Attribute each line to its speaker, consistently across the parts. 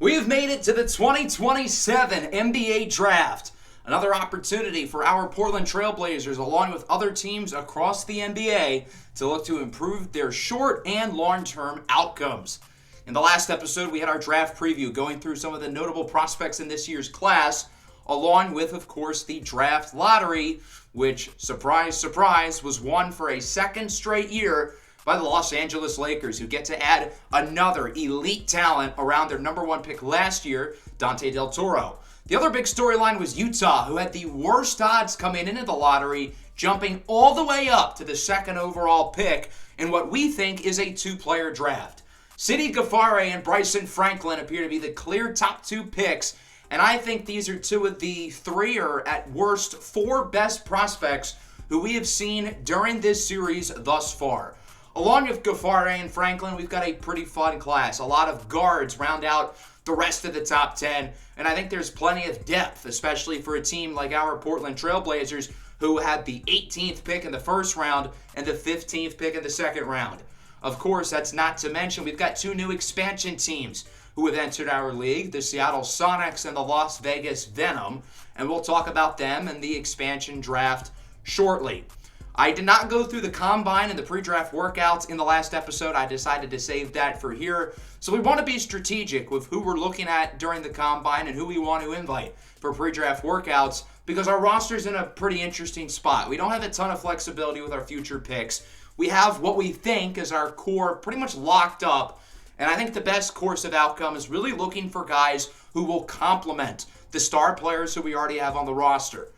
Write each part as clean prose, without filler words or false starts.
Speaker 1: We have made it to the 2027 NBA Draft. Another opportunity for our Portland Trail Blazers, along with other teams across the NBA, to look to improve their short and long-term outcomes. In the last episode, we had our draft preview going through some of the notable prospects in this year's class, along with, of course, the draft lottery, which, surprise, surprise, was won for a second straight year by the Los Angeles Lakers, who get to add another elite talent around their number one pick last year, Dante Del Toro. The other big storyline was Utah, who had the worst odds coming into the lottery, jumping all the way up to the second overall pick in what we think is a two-player draft. Sidi Gafare and Bryson Franklin appear to be the clear top two picks, and I think these are two of the three, or at worst, four best prospects who we have seen during this series thus far. Along with Gafare and Franklin, we've got a pretty fun class. A lot of guards round out the rest of the top 10, and I think there's plenty of depth, especially for a team like our Portland Trail Blazers, who had the 18th pick in the first round and the 15th pick in the second round. Of course, that's not to mention we've got two new expansion teams who have entered our league, the Seattle Sonics and the Las Vegas Venom, and we'll talk about them and the expansion draft shortly. I did not go through the combine and the pre-draft workouts in the last episode. I decided to save that for here. So we want to be strategic with who we're looking at during the combine and who we want to invite for pre-draft workouts, because our roster's in a pretty interesting spot. We don't have a ton of flexibility with our future picks. We have what we think is our core pretty much locked up, and I think the best course of outcome is really looking for guys who will complement the star players who we already have on the roster.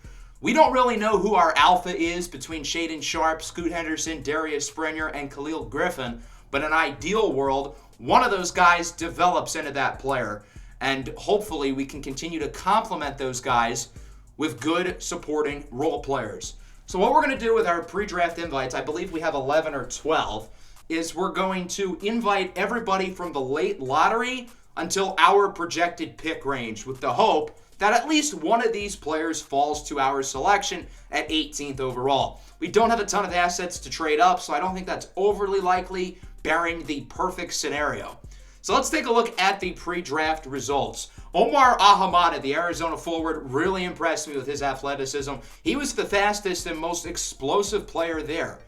Speaker 1: We don't really know who our alpha is between Shaedon Sharpe, Scoot Henderson, Darius Springer, and Khalil Griffin, but in an ideal world, one of those guys develops into that player, and hopefully we can continue to complement those guys with good supporting role players. So what we're going to do with our pre-draft invites, I believe we have 11 or 12, is we're going to invite everybody from the late lottery until our projected pick range, with the hope that at least one of these players falls to our selection at 18th overall. We don't have a ton of assets to trade up, so I don't think that's overly likely, barring the perfect scenario. So let's take a look at the pre-draft results. Omar Ahamada, the Arizona forward, really impressed me with his athleticism. He was the fastest and most explosive player there.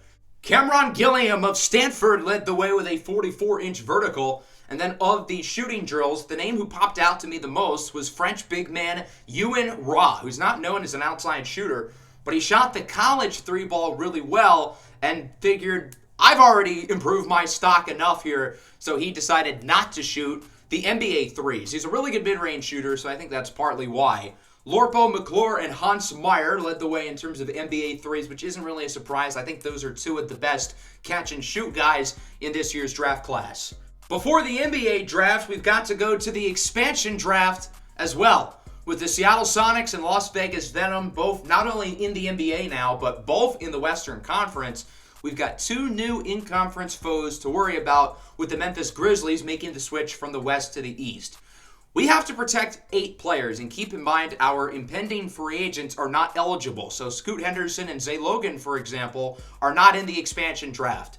Speaker 1: Cameron Gilliam of Stanford led the way with a 44-inch vertical. And then of the shooting drills, the name who popped out to me the most was French big man Ewan Ra, who's not known as an outside shooter, but he shot the college three ball really well and figured, I've already improved my stock enough here, so he decided not to shoot the NBA threes. He's a really good mid-range shooter, so I think that's partly why. Lorpo McClure and Hans Meyer led the way in terms of NBA threes, which isn't really a surprise. I think those are two of the best catch-and-shoot guys in this year's draft class. Before the NBA draft, we've got to go to the expansion draft as well, with the Seattle Sonics and Las Vegas Venom both not only in the NBA now, but both in the Western Conference. We've got two new in-conference foes to worry about, with the Memphis Grizzlies making the switch from the West to the East. We have to protect 8 players, and keep in mind our impending free agents are not eligible. So Scoot Henderson and Zay Logan, for example, are not in the expansion draft.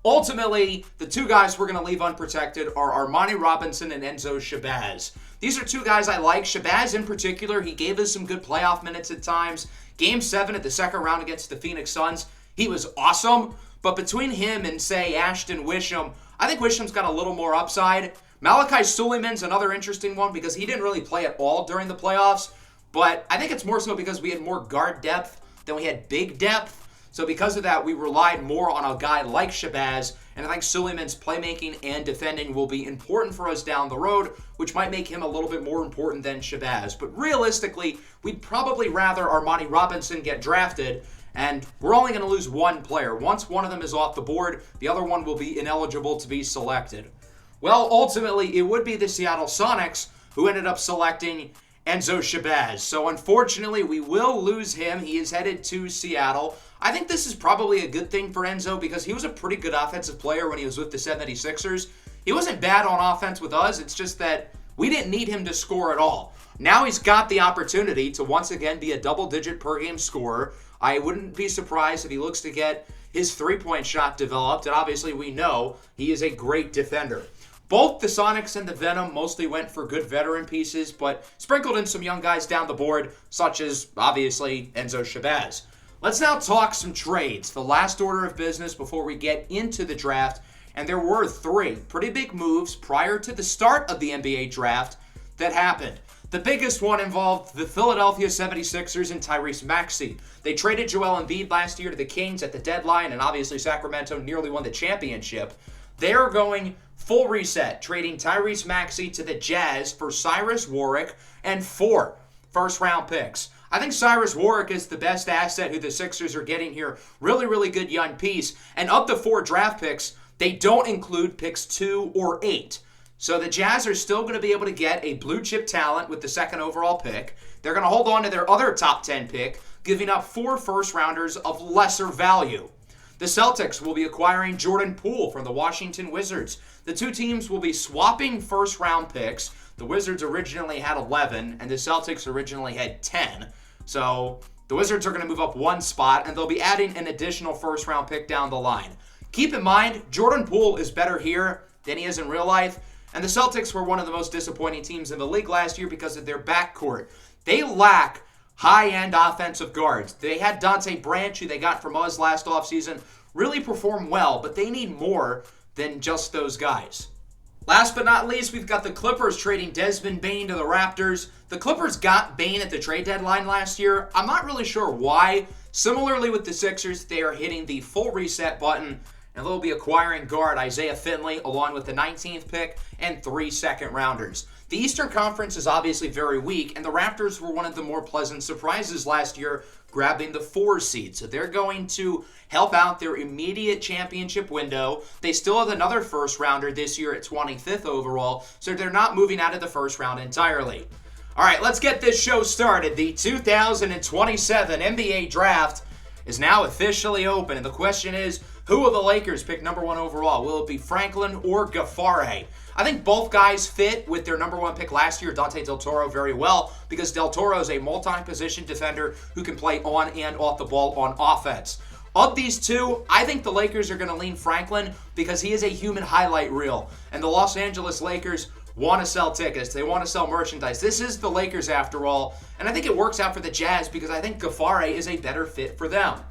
Speaker 1: Ultimately, the two guys we're going to leave unprotected are Armani Robinson and Enzo Shabazz. These are two guys I like. Shabazz in particular, he gave us some good playoff minutes at times. Game 7 at the second round against the Phoenix Suns, he was awesome. But between him and, say, Ashton Wisham, I think Wisham's got a little more upside. Malachi Suleiman's another interesting one because he didn't really play at all during the playoffs. But I think it's more so because we had more guard depth than we had big depth. So because of that, we relied more on a guy like Shabazz, and I think Suleiman's playmaking and defending will be important for us down the road, which might make him a little bit more important than Shabazz. But realistically, we'd probably rather Armani Robinson get drafted, and we're only going to lose one player. Once one of them is off the board, the other one will be ineligible to be selected. Well, ultimately, it would be the Seattle Sonics who ended up selecting Enzo Shabazz. So unfortunately, we will lose him. He is headed to Seattle. I think this is probably a good thing for Enzo because he was a pretty good offensive player when he was with the 76ers. He wasn't bad on offense with us. It's just that we didn't need him to score at all. Now he's got the opportunity to once again be a double-digit per-game scorer. I wouldn't be surprised if he looks to get his three-point shot developed, and obviously we know he is a great defender. Both the Sonics and the Venom mostly went for good veteran pieces, but sprinkled in some young guys down the board, such as, obviously, Enzo Shabazz. Let's now talk some trades, the last order of business before we get into the draft. And there were 3 pretty big moves prior to the start of the NBA draft that happened. The biggest one involved the Philadelphia 76ers and Tyrese Maxey. They traded Joel Embiid last year to the Kings at the deadline, and obviously Sacramento nearly won the championship. They're going full reset, trading Tyrese Maxey to the Jazz for Cyrus Warwick and 4 first-round picks. I think Cyrus Warwick is the best asset who the Sixers are getting here. Really, really good young piece. And of the 4 draft picks, they don't include picks 2 or 8. So the Jazz are still going to be able to get a blue-chip talent with the 2nd overall pick. They're going to hold on to their other top 10 pick, giving up 4 first-rounders of lesser value. The Celtics will be acquiring Jordan Poole from the Washington Wizards. The 2 teams will be swapping first-round picks. The Wizards originally had 11, and the Celtics originally had 10. So the Wizards are going to move up 1 spot, and they'll be adding an additional first-round pick down the line. Keep in mind, Jordan Poole is better here than he is in real life. And the Celtics were one of the most disappointing teams in the league last year because of their backcourt. They lack high-end offensive guards. They had Dante Branch, who they got from us last offseason, really perform well, but they need more than just those guys. Last but not least, we've got the Clippers trading Desmond Bane to the Raptors. The Clippers got Bane at the trade deadline last year. I'm not really sure why. Similarly with the Sixers, they are hitting the full reset button, and they'll be acquiring guard Isaiah Finley along with the 19th pick and 3 second-rounders. The Eastern Conference is obviously very weak, and the Raptors were one of the more pleasant surprises last year, grabbing the 4 seed. So they're going to help out their immediate championship window. They still have another first-rounder this year at 25th overall, so they're not moving out of the first round entirely. All right, let's get this show started. The 2027 NBA Draft is now officially open, and the question is, who will the Lakers pick number 1 overall? Will it be Franklin or Ghaffare? I think both guys fit with their number 1 pick last year, Dante Del Toro, very well because Del Toro is a multi-position defender who can play on and off the ball on offense. Of these 2, I think the Lakers are going to lean Franklin because he is a human highlight reel, and the Los Angeles Lakers want to sell tickets. They want to sell merchandise. This is the Lakers after all, and I think it works out for the Jazz because I think Ghaffare is a better fit for them.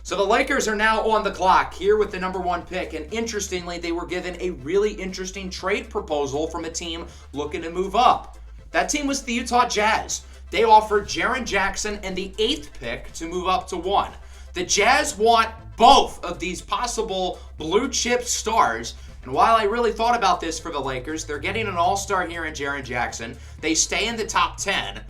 Speaker 1: So the Lakers are now on the clock here with the number 1 pick, and interestingly, they were given a really interesting trade proposal from a team looking to move up. That team was the Utah Jazz. They offered Jaren Jackson and the 8th pick to move up to 1. The Jazz want both of these possible blue-chip stars, and while I really thought about this for the Lakers, they're getting an all-star here in Jaren Jackson. They stay in the top 10,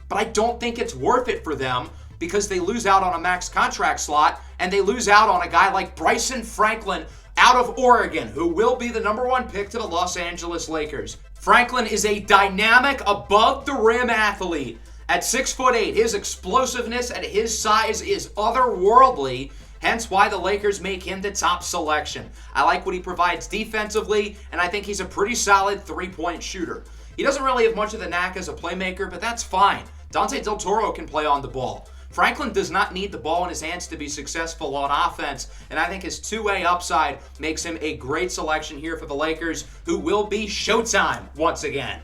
Speaker 1: but I don't think it's worth it for them because they lose out on a max contract slot, and they lose out on a guy like Bryson Franklin out of Oregon, who will be the number 1 pick to the Los Angeles Lakers. Franklin is a dynamic, above-the-rim athlete. At 6'8", his explosiveness at his size is otherworldly, hence why the Lakers make him the top selection. I like what he provides defensively, and I think he's a pretty solid 3-point shooter. He doesn't really have much of the knack as a playmaker, but that's fine. Dante Del Toro can play on the ball. Franklin does not need the ball in his hands to be successful on offense, and I think his two-way upside makes him a great selection here for the Lakers, who will be showtime once again.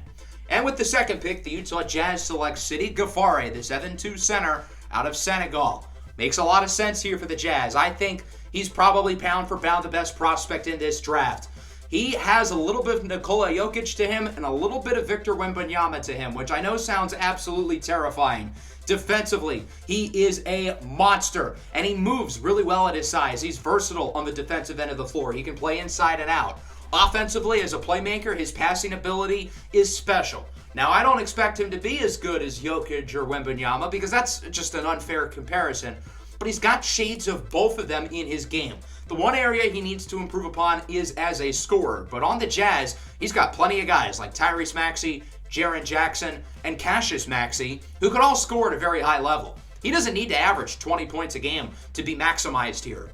Speaker 1: And with the second pick, the Utah Jazz select Sidi Ghaffare, the 7'2" center out of Senegal. Makes a lot of sense here for the Jazz. I think he's probably pound for pound the best prospect in this draft. He has a little bit of Nikola Jokic to him and a little bit of Victor Wembanyama to him, which I know sounds absolutely terrifying. Defensively, he is a monster, and he moves really well at his size. He's versatile on the defensive end of the floor. He can play inside and out. Offensively, as a playmaker, his passing ability is special. Now, I don't expect him to be as good as Jokic or Wembanyama because that's just an unfair comparison, but he's got shades of both of them in his game. The one area he needs to improve upon is as a scorer, but on the Jazz, he's got plenty of guys like Tyrese Maxey, Jaren Jackson, and Cassius Maxey, who can all score at a very high level. He doesn't need to average 20 points a game to be maximized here.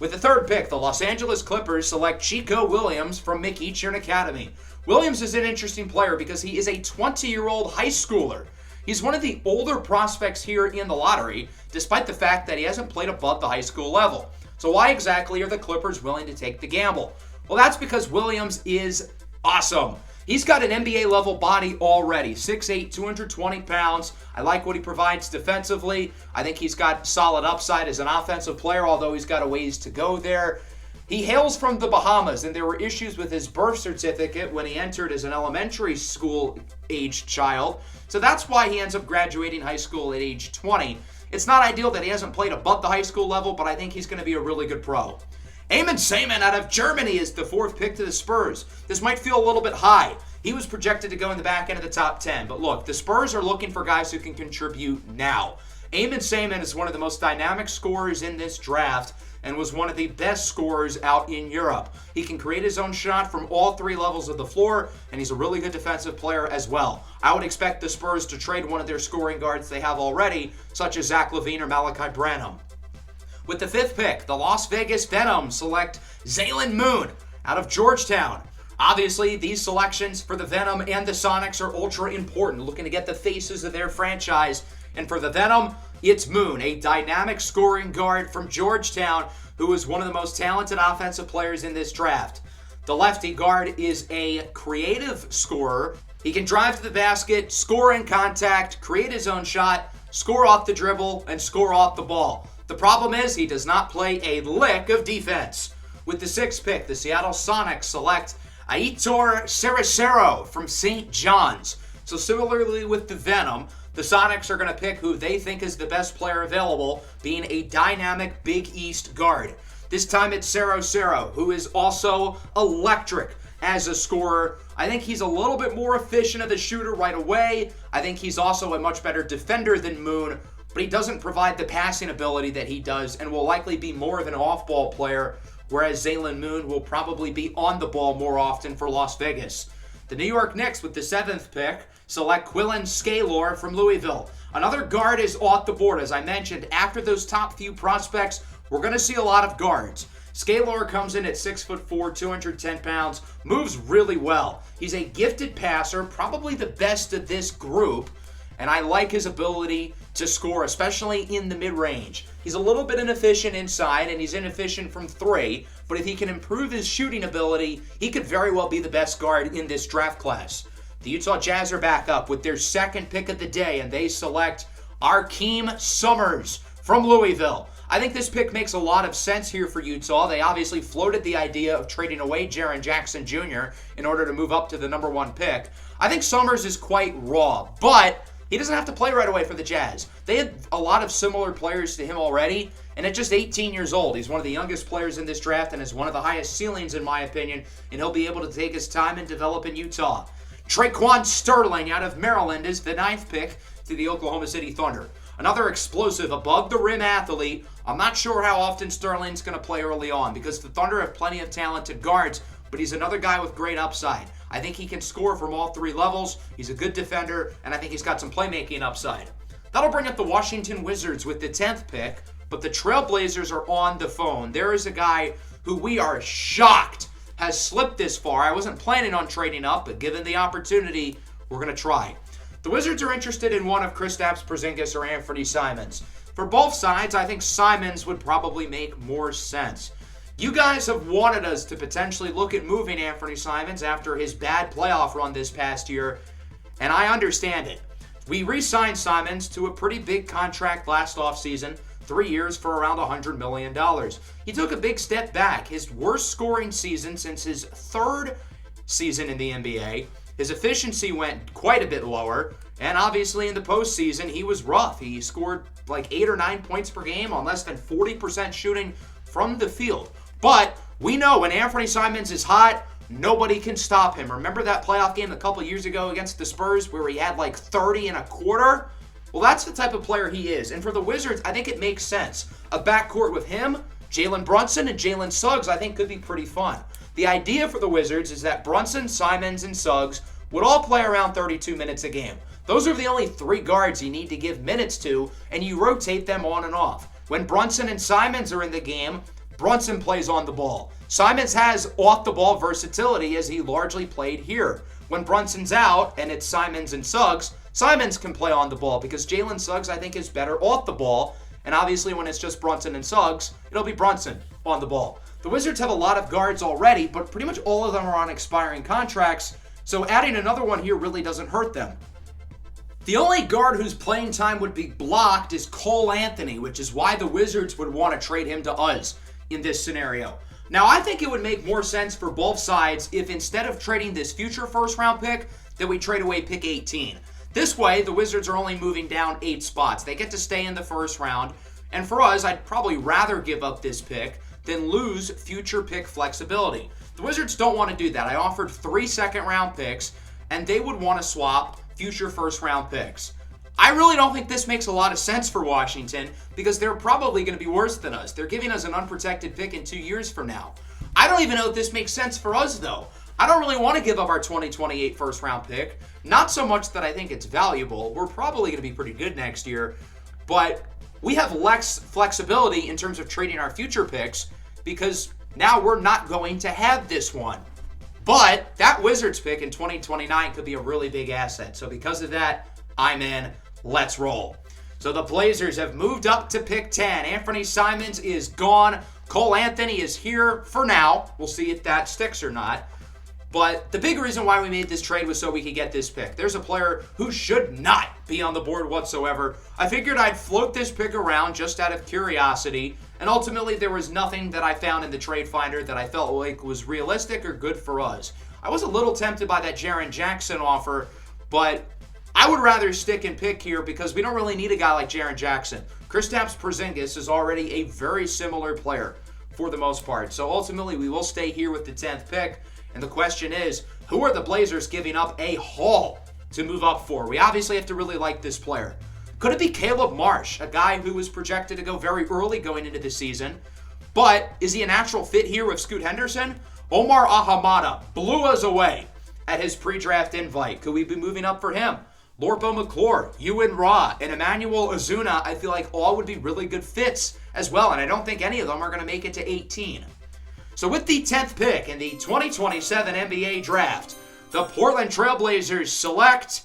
Speaker 1: With the third pick, the Los Angeles Clippers select Chico Williams from McEachern Academy. Williams is an interesting player because he is a 20-year-old high schooler. He's one of the older prospects here in the lottery, despite the fact that he hasn't played above the high school level. So why exactly are the Clippers willing to take the gamble? Well, that's because Williams is Awesome. He's got an NBA level body already. 6'8", 220 pounds. I like what he provides defensively. I think he's got solid upside as an offensive player, although he's got a ways to go there. He hails from the Bahamas, and there were issues with his birth certificate when he entered as an elementary school-aged child. So that's why he ends up graduating high school at age 20. It's not ideal that he hasn't played above the high school level, but I think he's going to be a really good pro. Eamon Seaman out of Germany is the fourth pick to the Spurs. This might feel a little bit high. He was projected to go in the back end of the top 10. But look, the Spurs are looking for guys who can contribute now. Eamon Seaman is one of the most dynamic scorers in this draft and was one of the best scorers out in Europe. He can create his own shot from all three levels of the floor, and he's a really good defensive player as well. I would expect the Spurs to trade one of their scoring guards they have already, such as Zach LaVine or Malachi Branham. With the fifth pick, the Las Vegas Venom select Jalen Moon out of Georgetown. Obviously, these selections for the Venom and the Sonics are ultra important, looking to get the faces of their franchise. And for the Venom, it's Moon, a dynamic scoring guard from Georgetown who is one of the most talented offensive players in this draft. The lefty guard is a creative scorer. He can drive to the basket, score in contact, create his own shot, score off the dribble, and score off the ball. The problem is he does not play a lick of defense. With the sixth pick, the Seattle Sonics select Aitor Sericero from St. John's. So similarly with the Venom, the Sonics are going to pick who they think is the best player available, being a dynamic Big East guard. This time it's Sericero, who is also electric as a scorer. I think he's a little bit more efficient as a shooter right away. I think he's also a much better defender than Moon, but he doesn't provide the passing ability that he does and will likely be more of an off-ball player, whereas Jalen Moon will probably be on the ball more often for Las Vegas. The New York Knicks, with the seventh pick, select Quillen Scalor from Louisville. Another guard is off the board. As I mentioned, after those top few prospects, we're going to see a lot of guards. Scalor comes in at 6'4", 210 pounds, moves really well. He's a gifted passer, probably the best of this group, and I like his ability to score, especially in the mid-range. He's a little bit inefficient inside, and he's inefficient from three, but if he can improve his shooting ability, he could very well be the best guard in this draft class. The Utah Jazz are back up with their second pick of the day, and they select Akeem Summers from Louisville. I think this pick makes a lot of sense here for Utah. They obviously floated the idea of trading away Jaren Jackson Jr. in order to move up to the number one pick. I think Summers is quite raw, but he doesn't have to play right away for the Jazz. They had a lot of similar players to him already, and at just 18 years old, he's one of the youngest players in this draft and has one of the highest ceilings, in my opinion, and he'll be able to take his time and develop in Utah. Traquan Sterling out of Maryland is the ninth pick to the Oklahoma City Thunder. Another explosive, above-the-rim athlete. I'm not sure how often Sterling's going to play early on because the Thunder have plenty of talented guards, but he's another guy with great upside. I think he can score from all three levels. He's a good defender, and I think he's got some playmaking upside. That'll bring up the Washington Wizards with the 10th pick, but the Trailblazers are on the phone. There is a guy who we are shocked has slipped this far. I wasn't planning on trading up, but given the opportunity, we're going to try. The Wizards are interested in one of Kristaps Porzingis or Anthony Simons. For both sides, I think Simons would probably make more sense. You guys have wanted us to potentially look at moving Anthony Simons after his bad playoff run this past year, and I understand it. We re-signed Simons to a pretty big contract last offseason, 3 years for around $100 million. He took a big step back, his worst scoring season since his third season in the NBA. His efficiency went quite a bit lower, and obviously in the postseason, he was rough. He scored like 8 or 9 points per game on less than 40% shooting from the field. But we know when Anthony Simons is hot, nobody can stop him. Remember that playoff game a couple years ago against the Spurs where he had like 30 and a quarter? Well, that's the type of player he is. And for the Wizards, I think it makes sense. A backcourt with him, Jalen Brunson, and Jalen Suggs, I think could be pretty fun. The idea for the Wizards is that Brunson, Simons, and Suggs would all play around 32 minutes a game. Those are the only 3 guards you need to give minutes to, and you rotate them on and off. When Brunson and Simons are in the game, Brunson plays on the ball. Simons has off-the-ball versatility as he largely played here. When Brunson's out and it's Simons and Suggs, Simons can play on the ball because Jalen Suggs, I think, is better off the ball. And obviously when it's just Brunson and Suggs, it'll be Brunson on the ball. The Wizards have a lot of guards already, but pretty much all of them are on expiring contracts, so adding another one here really doesn't hurt them. The only guard whose playing time would be blocked is Cole Anthony, which is why the Wizards would want to trade him to us in this scenario. Now, I think it would make more sense for both sides if instead of trading this future first-round pick, that we trade away pick 18. This way, the Wizards are only moving down 8 spots. They get to stay in the first round, and for us, I'd probably rather give up this pick than lose future pick flexibility. The Wizards don't want to do that. I offered 3 second-round picks, and they would want to swap future first-round picks. I really don't think this makes a lot of sense for Washington because they're probably going to be worse than us. They're giving us an unprotected pick in 2 years from now. I don't even know if this makes sense for us, though. I don't really want to give up our 2028 first-round pick. Not so much that I think it's valuable. We're probably going to be pretty good next year, but we have less flexibility in terms of trading our future picks because now we're not going to have this one. But that Wizards pick in 2029 could be a really big asset. So because of that, I'm in. Let's roll. So the Blazers have moved up to pick 10. Anthony Simons is gone. Cole Anthony is here for now. We'll see if that sticks or not. But the big reason why we made this trade was so we could get this pick. There's a player who should not be on the board whatsoever. I figured I'd float this pick around just out of curiosity, and ultimately there was nothing that I found in the trade finder that I felt like was realistic or good for us. I was a little tempted by that Jaren Jackson offer, but I would rather stick and pick here because we don't really need a guy like Jaren Jackson. Kristaps Porzingis is already a very similar player for the most part. So ultimately we will stay here with the 10th pick. And the question is, who are the Blazers giving up a haul to move up for? We obviously have to really like this player. Could it be Caleb Marsh, a guy who was projected to go very early going into the season? But is he a natural fit here with Scoot Henderson? Omar Ahamada blew us away at his pre-draft invite. Could we be moving up for him? Lorpo McClure, Ewan Ra, and Emmanuel Ozuna, I feel like all would be really good fits as well. And I don't think any of them are going to make it to 18. So with the 10th pick in the 2027 NBA Draft, the Portland Trailblazers select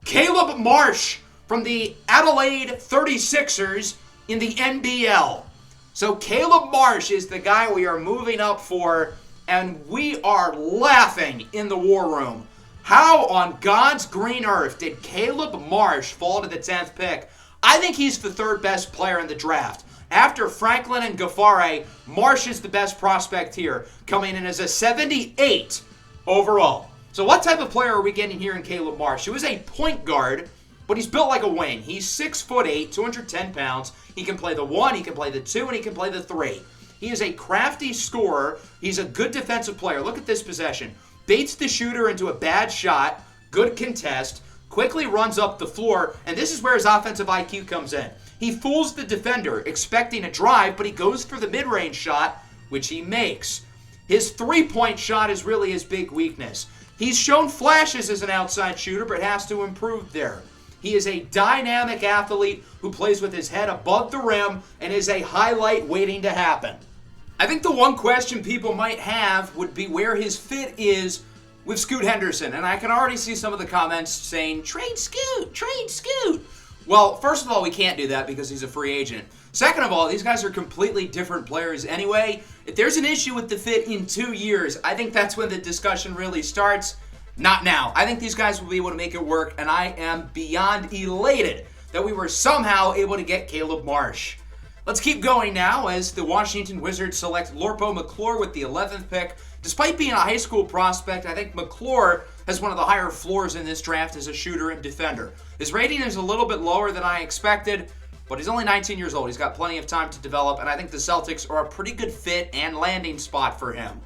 Speaker 1: Caleb Marsh from the Adelaide 36ers in the NBL. So Caleb Marsh is the guy we are moving up for, and we are laughing in the war room. How on God's green earth did Caleb Marsh fall to the 10th pick? I think he's the 3rd best player in the draft. After Franklin and Gafare, Marsh is the best prospect here, coming in as a 78 overall. So what type of player are we getting here in Caleb Marsh? He was a point guard, but he's built like a wing. He's 6'8", 210 pounds. He can play the 1, he can play the 2, and he can play the 3. He is a crafty scorer. He's a good defensive player. Look at this possession. Baits the shooter into a bad shot, good contest, quickly runs up the floor, and this is where his offensive IQ comes in. He fools the defender, expecting a drive, but he goes for the mid-range shot, which he makes. His three-point shot is really his big weakness. He's shown flashes as an outside shooter, but has to improve there. He is a dynamic athlete who plays with his head above the rim and is a highlight waiting to happen. I think the one question people might have would be where his fit is with Scoot Henderson, and I can already see some of the comments saying, trade Scoot, trade Scoot. Well, first of all, we can't do that because he's a free agent. Second of all, these guys are completely different players anyway. If there's an issue with the fit in 2 years, I think that's when the discussion really starts. Not now. I think these guys will be able to make it work, and I am beyond elated that we were somehow able to get Caleb Marsh. Let's keep going now as the Washington Wizards select Lorpo McClure with the 11th pick. Despite being a high school prospect, I think McClure has one of the higher floors in this draft as a shooter and defender. His rating is a little bit lower than I expected, but he's only 19 years old. He's got plenty of time to develop, and I think the Celtics are a pretty good fit and landing spot for him.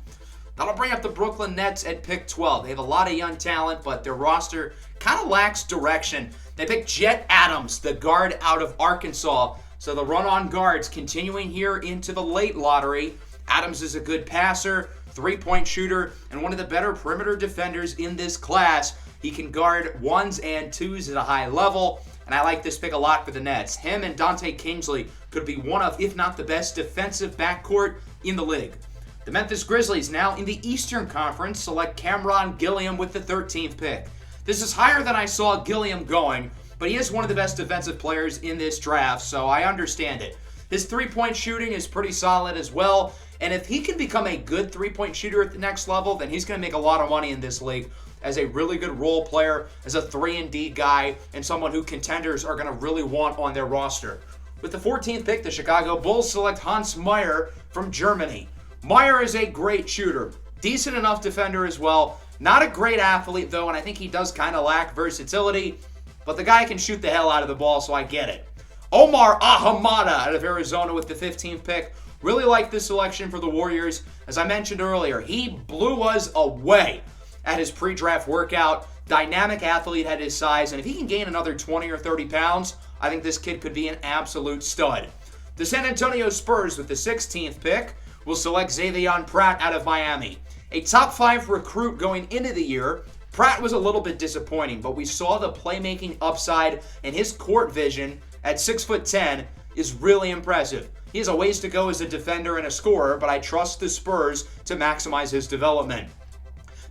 Speaker 1: That'll bring up the Brooklyn Nets at pick 12. They have a lot of young talent, but their roster kind of lacks direction. They picked Jet Adams, the guard out of Arkansas. So the run-on guards continuing here into the late lottery. Adams is a good passer, three-point shooter, and one of the better perimeter defenders in this class. He can guard 1s and 2s at a high level, and I like this pick a lot for the Nets. Him and Dante Kingsley could be one of, if not the best defensive backcourt in the league. The Memphis Grizzlies, now in the Eastern Conference, select Cameron Gilliam with the 13th pick. This is higher than I saw Gilliam going, but he is one of the best defensive players in this draft, so I understand it. His three-point shooting is pretty solid as well. And if he can become a good three-point shooter at the next level, then he's going to make a lot of money in this league as a really good role player, as a 3-and-D guy, and someone who contenders are going to really want on their roster. With the 14th pick, the Chicago Bulls select Hans Meyer from Germany. Meyer is a great shooter, decent enough defender as well. Not a great athlete, though, and I think he does kind of lack versatility, but the guy can shoot the hell out of the ball, so I get it. Omar Ahamada out of Arizona with the 15th pick. Really like this selection for the Warriors. As I mentioned earlier, he blew us away at his pre-draft workout. Dynamic athlete at his size, and if he can gain another 20 or 30 pounds, I think this kid could be an absolute stud. The San Antonio Spurs with the 16th pick will select Xavier Pratt out of Miami. A top 5 recruit going into the year, Pratt was a little bit disappointing, but we saw the playmaking upside, and his court vision at 6'10" is really impressive. He has a ways to go as a defender and a scorer, but I trust the Spurs to maximize his development.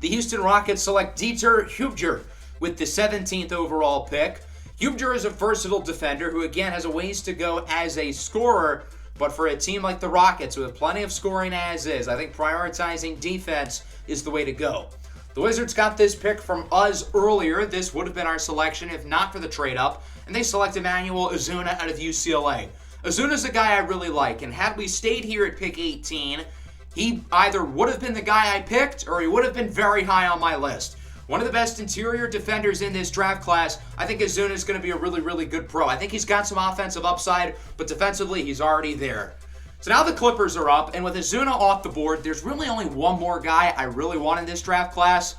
Speaker 1: The Houston Rockets select Dieter Hubjer with the 17th overall pick. Hubjer is a versatile defender who, again, has a ways to go as a scorer, but for a team like the Rockets with plenty of scoring as is, I think prioritizing defense is the way to go. The Wizards got this pick from us earlier. This would have been our selection if not for the trade-up, and they select Emmanuel Ozuna out of UCLA. Ozuna's a guy I really like, and had we stayed here at pick 18, he either would have been the guy I picked or he would have been very high on my list. One of the best interior defenders in this draft class. I think Ozuna is going to be a really, really good pro. I think he's got some offensive upside, but defensively, he's already there. So now the Clippers are up, and with Ozuna off the board, there's really only one more guy I really want in this draft class.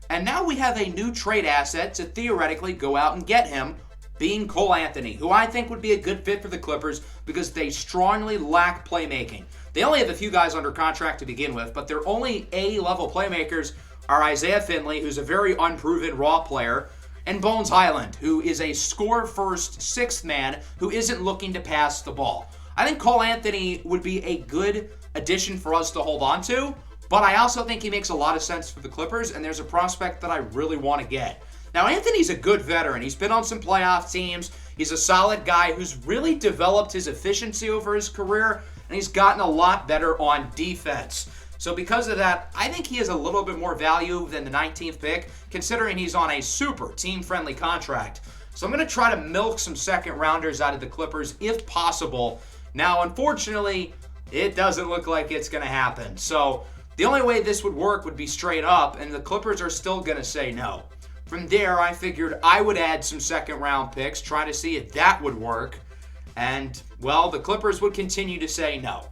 Speaker 1: And now we have a new trade asset to theoretically go out and get him, being Cole Anthony, who I think would be a good fit for the Clippers because they strongly lack playmaking. They only have a few guys under contract to begin with, but their only A-level playmakers are Isaiah Finley, who's a very unproven raw player, and Bones Highland, who is a score-first sixth man who isn't looking to pass the ball. I think Cole Anthony would be a good addition for us to hold on to, but I also think he makes a lot of sense for the Clippers, and there's a prospect that I really want to get. Now, Anthony's a good veteran. He's been on some playoff teams. He's a solid guy who's really developed his efficiency over his career, and he's gotten a lot better on defense. So because of that, I think he has a little bit more value than the 19th pick, considering he's on a super team-friendly contract. So I'm going to try to milk some second-rounders out of the Clippers if possible. Now, unfortunately, it doesn't look like it's going to happen. So the only way this would work would be straight up, and the Clippers are still going to say no. From there, I figured I would add some second-round picks, try to see if that would work. And, well, the Clippers would continue to say no.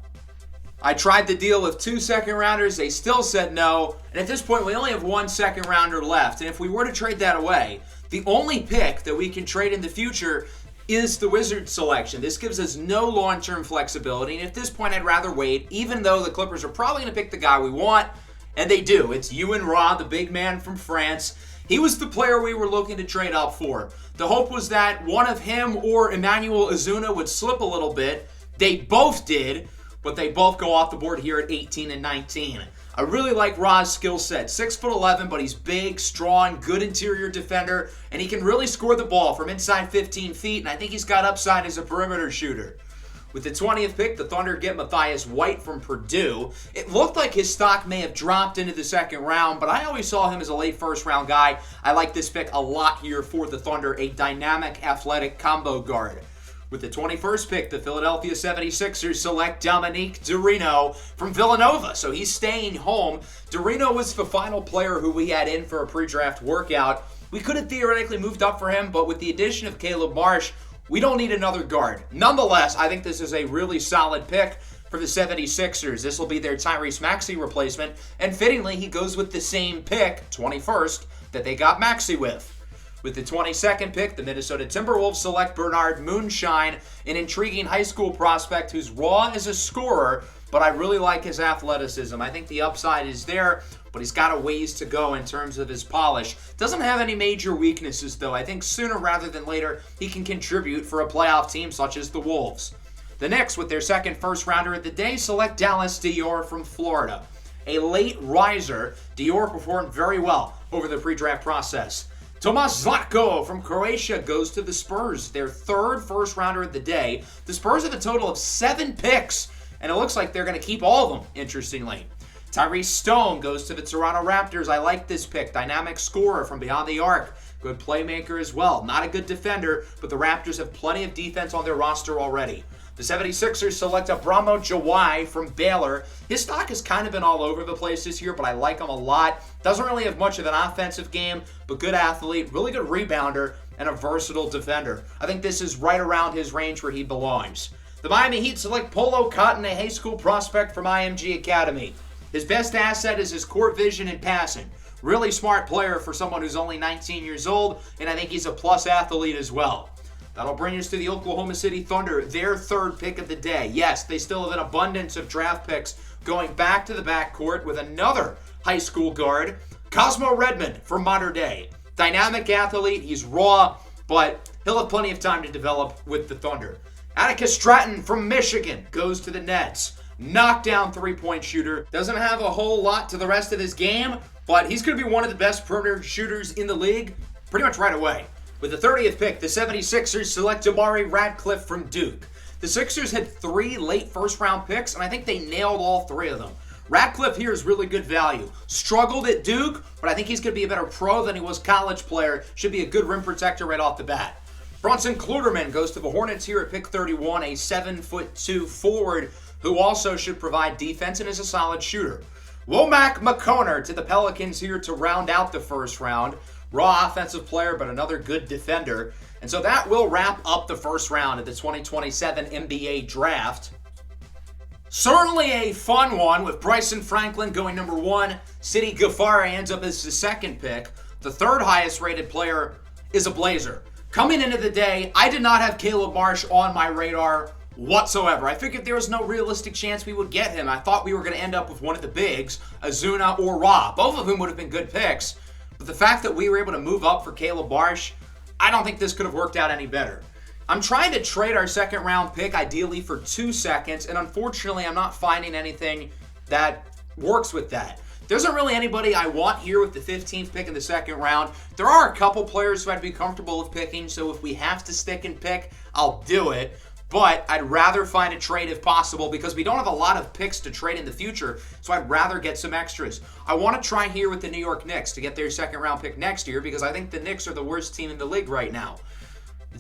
Speaker 1: I tried the deal with 2 second-rounders. They still said no. And at this point, we only have 1 second-rounder left. And if we were to trade that away, the only pick that we can trade in the future is the Wizards selection. This gives us no long-term flexibility. And at this point, I'd rather wait, even though the Clippers are probably going to pick the guy we want. And they do. It's Ewan Ra, the big man from France. He was the player we were looking to trade up for. The hope was that one of him or Emmanuel Ozuna would slip a little bit. They both did, but they both go off the board here at 18 and 19. I really like Ra's skill set. 6'11", but he's big, strong, good interior defender, and he can really score the ball from inside 15 feet, and I think he's got upside as a perimeter shooter. With the 20th pick, the Thunder get Matthias White from Purdue. It looked like his stock may have dropped into the second round, but I always saw him as a late first-round guy. I like this pick a lot here for the Thunder, a dynamic, athletic combo guard. With the 21st pick, the Philadelphia 76ers select Dominique Dorino from Villanova, so he's staying home. Dorino was the final player who we had in for a pre-draft workout. We could have theoretically moved up for him, but with the addition of Caleb Marsh, we don't need another guard. Nonetheless, I think this is a really solid pick for the 76ers. This will be their Tyrese Maxey replacement, and fittingly, he goes with the same pick, 21st, that they got Maxey with. With the 22nd pick, the Minnesota Timberwolves select Bernard Moonshine, an intriguing high school prospect who's raw as a scorer, but I really like his athleticism. I think the upside is there, but he's got a ways to go in terms of his polish. Doesn't have any major weaknesses, though. I think sooner rather than later, he can contribute for a playoff team such as the Wolves. The Knicks, with their second first-rounder of the day, select Dallas Dior from Florida. A late riser, Dior performed very well over the pre-draft process. Tomas Zlatko from Croatia goes to the Spurs, their third first-rounder of the day. The Spurs have a total of 7 picks, and it looks like they're going to keep all of them, interestingly. Tyrese Stone goes to the Toronto Raptors. I like this pick. Dynamic scorer from beyond the arc. Good playmaker as well. Not a good defender, but the Raptors have plenty of defense on their roster already. The 76ers select Abramo Jawai from Baylor. His stock has kind of been all over the place this year, but I like him a lot. Doesn't really have much of an offensive game, but good athlete, really good rebounder, and a versatile defender. I think this is right around his range where he belongs. The Miami Heat select Polo Cotton, a high school prospect from IMG Academy. His best asset is his court vision and passing. Really smart player for someone who's only 19 years old, and I think he's a plus athlete as well. That'll bring us to the Oklahoma City Thunder, their third pick of the day. Yes, they still have an abundance of draft picks going back to the backcourt with another high school guard, Cosmo Redmond from Mater Dei. Dynamic athlete, he's raw, but he'll have plenty of time to develop with the Thunder. Atticus Stratton from Michigan goes to the Nets. Knockdown three-point shooter. Doesn't have a whole lot to the rest of his game, but he's going to be one of the best perimeter shooters in the league pretty much right away. With the 30th pick, the 76ers select Jabari Radcliffe from Duke. The Sixers had 3 late first-round picks, and I think they nailed all 3 of them. Radcliffe here is really good value. Struggled at Duke, but I think he's going to be a better pro than he was college player. Should be a good rim protector right off the bat. Bronson Kluderman goes to the Hornets here at pick 31, a 7'2" forward who also should provide defense and is a solid shooter. Womack McConer to the Pelicans here to round out the first round. Raw offensive player, but another good defender. And so that will wrap up the first round of the 2027 NBA Draft. Certainly a fun one with Bryson Franklin going number 1. Sidi Ghaffari ends up as the second pick. The third highest rated player is a Blazer. Coming into the day, I did not have Caleb Marsh on my radar whatsoever. I figured there was no realistic chance we would get him. I thought we were going to end up with one of the bigs, Azuna or Ra. Both of whom would have been good picks. But the fact that we were able to move up for Caleb Marsh, I don't think this could have worked out any better. I'm trying to trade our second round pick ideally for 2 seconds, and unfortunately I'm not finding anything that works with that. There isn't really anybody I want here with the 15th pick in the second round. There are a couple players who I'd be comfortable with picking, so if we have to stick and pick, I'll do it. But I'd rather find a trade if possible because we don't have a lot of picks to trade in the future, so I'd rather get some extras. I want to try here with the New York Knicks to get their second round pick next year because I think the Knicks are the worst team in the league right now.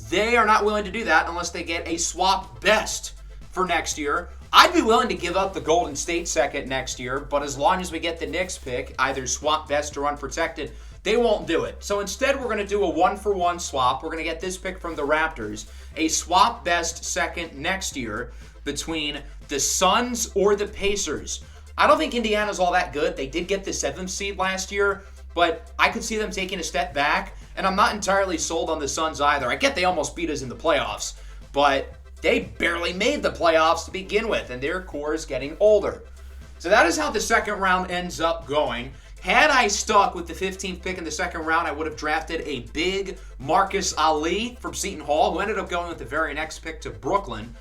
Speaker 1: They are not willing to do that unless they get a swap best for next year. I'd be willing to give up the Golden State second next year, but as long as we get the Knicks pick, either swap best or unprotected, they won't do it. So instead, we're going to do a 1-for-1 swap. We're going to get this pick from the Raptors, a swap best second next year between the Suns or the Pacers. I don't think Indiana's all that good. They did get the 7th seed last year, but I could see them taking a step back, and I'm not entirely sold on the Suns either. I get they almost beat us in the playoffs, but they barely made the playoffs to begin with, and their core is getting older. So that is how the second round ends up going. Had I stuck with the 15th pick in the second round, I would have drafted a big Marcus Ali from Seton Hall, who ended up going with the very next pick to Brooklyn.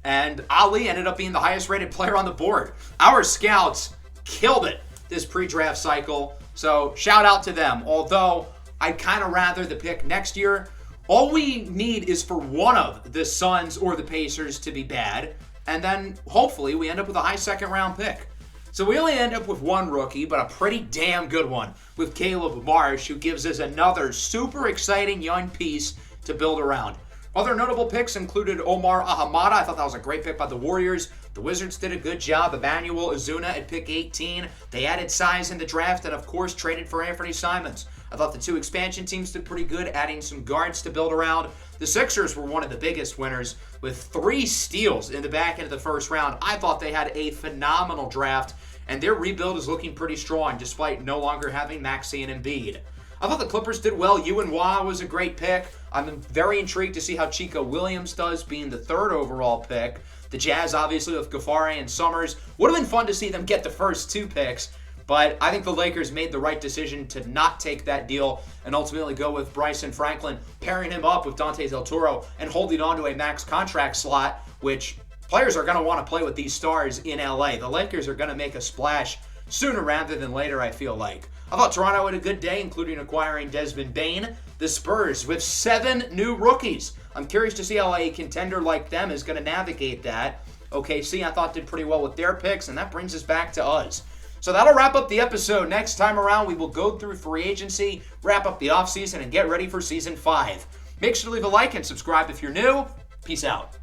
Speaker 1: And Ali ended up being the highest rated player on the board. Our scouts killed it this pre-draft cycle, so shout out to them. Although I'd kind of rather the pick next year. All we need is for one of the Suns or the Pacers to be bad, and then hopefully we end up with a high second round pick. So we only end up with one rookie, but a pretty damn good one with Caleb Marsh, who gives us another super exciting young piece to build around. Other notable picks included Omar Ahamada. I thought that was a great pick by the Warriors. The Wizards did a good job. Emmanuel Azuna at pick 18. They added size in the draft and, of course, traded for Anthony Simons. I thought the 2 expansion teams did pretty good, adding some guards to build around. The Sixers were one of the biggest winners with 3 steals in the back end of the first round. I thought they had a phenomenal draft, and their rebuild is looking pretty strong despite no longer having Maxey and Embiid. I thought the Clippers did well. Yuen Wah was a great pick. I'm very intrigued to see how Chico Williams does, being the 3rd overall pick. The Jazz, obviously, with Ghaffari and Summers. Would have been fun to see them get the first 2 picks, but I think the Lakers made the right decision to not take that deal and ultimately go with Bryson Franklin, pairing him up with Dante Del Toro and holding on to a max contract slot, which players are going to want to play with these stars in LA. The Lakers are going to make a splash sooner rather than later, I feel like. I thought Toronto had a good day, including acquiring Desmond Bane. The Spurs with 7 new rookies. I'm curious to see how a contender like them is going to navigate that. OKC, I thought, did pretty well with their picks, and that brings us back to us. So that'll wrap up the episode. Next time around, we will go through free agency, wrap up the offseason, and get ready for Season 5. Make sure to leave a like and subscribe if you're new. Peace out.